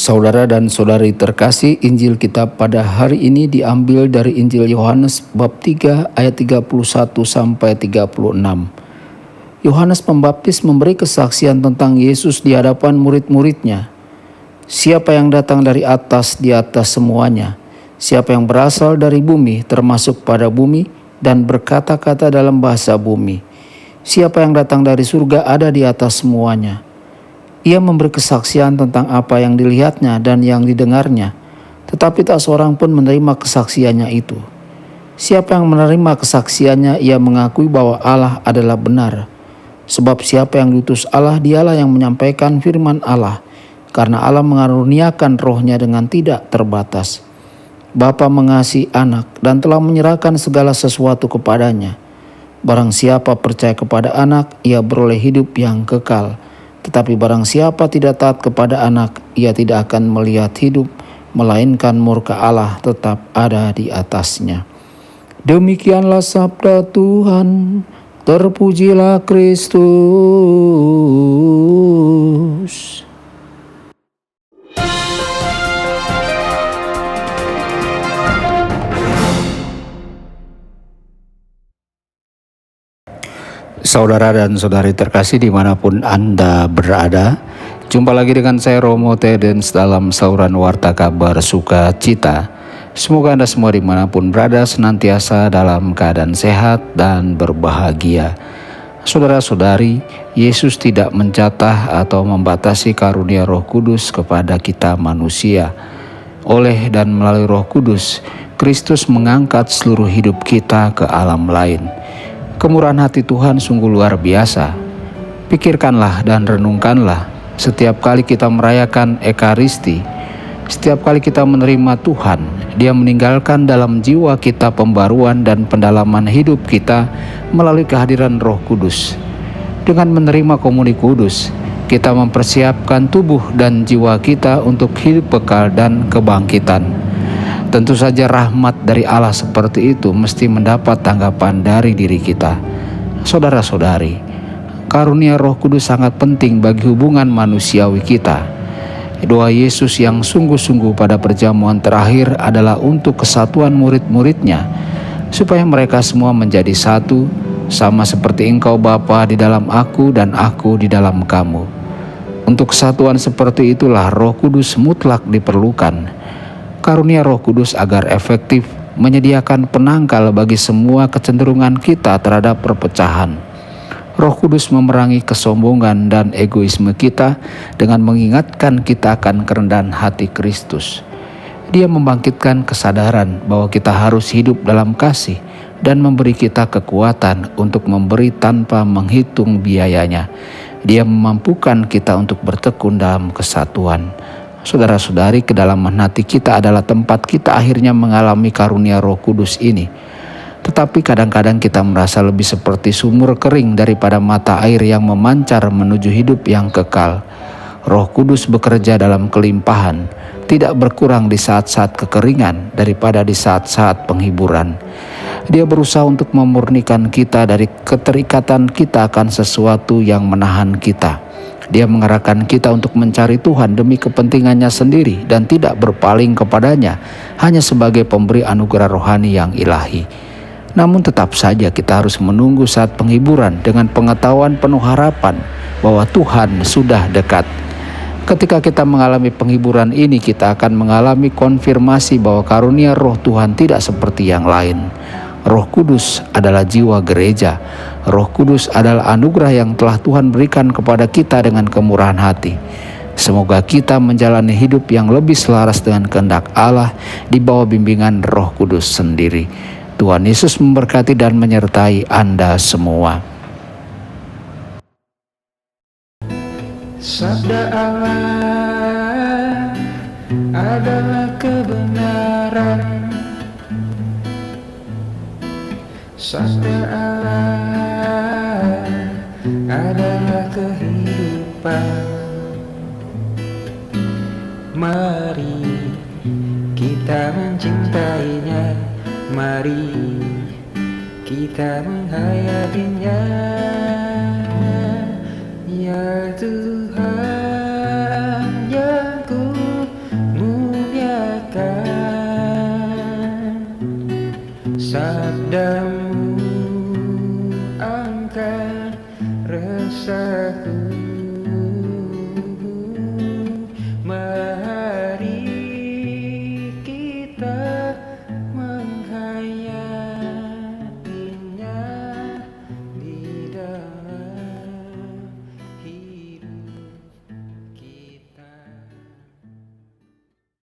Saudara dan saudari terkasih, Injil kita pada hari ini diambil dari Injil Yohanes bab 3 ayat 31 sampai 36. Yohanes Pembaptis memberi kesaksian tentang Yesus di hadapan murid-muridnya. Siapa yang datang dari atas, di atas semuanya. Siapa yang berasal dari bumi, termasuk pada bumi, dan berkata-kata dalam bahasa bumi. Siapa yang datang dari surga ada di atas semuanya. Ia memberi kesaksian tentang apa yang dilihatnya dan yang didengarnya, tetapi tak seorang pun menerima kesaksiannya itu. Siapa yang menerima kesaksiannya, ia mengakui bahwa Allah adalah benar. Sebab siapa yang diutus Allah, dialah yang menyampaikan firman Allah, karena Allah mengaruniakan rohnya dengan tidak terbatas. Bapa mengasihi anak dan telah menyerahkan segala sesuatu kepadanya. Barang siapa percaya kepada anak, ia beroleh hidup yang kekal. Tetapi barang siapa tidak taat kepada anak, ia tidak akan melihat hidup, melainkan murka Allah tetap ada di atasnya. Demikianlah sabda Tuhan, terpujilah Kristus. Saudara dan saudari terkasih dimanapun Anda berada, jumpa lagi dengan saya Romo Tedens dalam saluran Warta Kabar Sukacita. Semoga Anda semua dimanapun berada senantiasa dalam keadaan sehat dan berbahagia. Saudara-saudari, Yesus tidak menjatah atau membatasi karunia Roh Kudus kepada kita manusia. Oleh dan melalui Roh Kudus, Kristus mengangkat seluruh hidup kita ke alam lain. Kemurahan hati Tuhan sungguh luar biasa. Pikirkanlah dan renungkanlah setiap kali kita merayakan Ekaristi, setiap kali kita menerima Tuhan, Dia meninggalkan dalam jiwa kita pembaruan dan pendalaman hidup kita melalui kehadiran Roh Kudus. Dengan menerima komuni kudus, kita mempersiapkan tubuh dan jiwa kita untuk hidup kekal dan kebangkitan. Tentu saja rahmat dari Allah seperti itu mesti mendapat tanggapan dari diri kita. Saudara-saudari, karunia Roh Kudus sangat penting bagi hubungan manusiawi kita. Doa Yesus yang sungguh-sungguh pada perjamuan terakhir adalah untuk kesatuan murid-muridnya, supaya mereka semua menjadi satu, sama seperti Engkau Bapa di dalam aku dan aku di dalam kamu. Untuk kesatuan seperti itulah Roh Kudus mutlak diperlukan. Karunia Roh Kudus agar efektif menyediakan penangkal bagi semua kecenderungan kita terhadap perpecahan. Roh Kudus memerangi kesombongan dan egoisme kita dengan mengingatkan kita akan kerendahan hati Kristus. Dia membangkitkan kesadaran bahwa kita harus hidup dalam kasih dan memberi kita kekuatan untuk memberi tanpa menghitung biayanya. Dia memampukan kita untuk bertekun dalam kesatuan. Saudara-saudari, kedalaman hati kita adalah tempat kita akhirnya mengalami karunia Roh Kudus ini. Tetapi kadang-kadang kita merasa lebih seperti sumur kering daripada mata air yang memancar menuju hidup yang kekal. Roh Kudus bekerja dalam kelimpahan, tidak berkurang di saat-saat kekeringan daripada di saat-saat penghiburan. Dia berusaha untuk memurnikan kita dari keterikatan kita akan sesuatu yang menahan kita. Dia mengarahkan kita untuk mencari Tuhan demi kepentingannya sendiri dan tidak berpaling kepadanya hanya sebagai pemberi anugerah rohani yang ilahi. Namun tetap saja kita harus menunggu saat penghiburan dengan pengetahuan penuh harapan bahwa Tuhan sudah dekat. Ketika kita mengalami penghiburan ini, kita akan mengalami konfirmasi bahwa karunia Roh Tuhan tidak seperti yang lain. Roh Kudus adalah jiwa gereja. Roh Kudus adalah anugerah yang telah Tuhan berikan kepada kita dengan kemurahan hati. Semoga kita menjalani hidup yang lebih selaras dengan kehendak Allah di bawah bimbingan Roh Kudus sendiri. Tuhan Yesus memberkati dan menyertai Anda semua. Sabda Allah adalah kebenaran. Sabda Allah adalah kehidupan. Mari kita mencintainya, mari kita menghayatinya. Ya Tuhan yang ku satu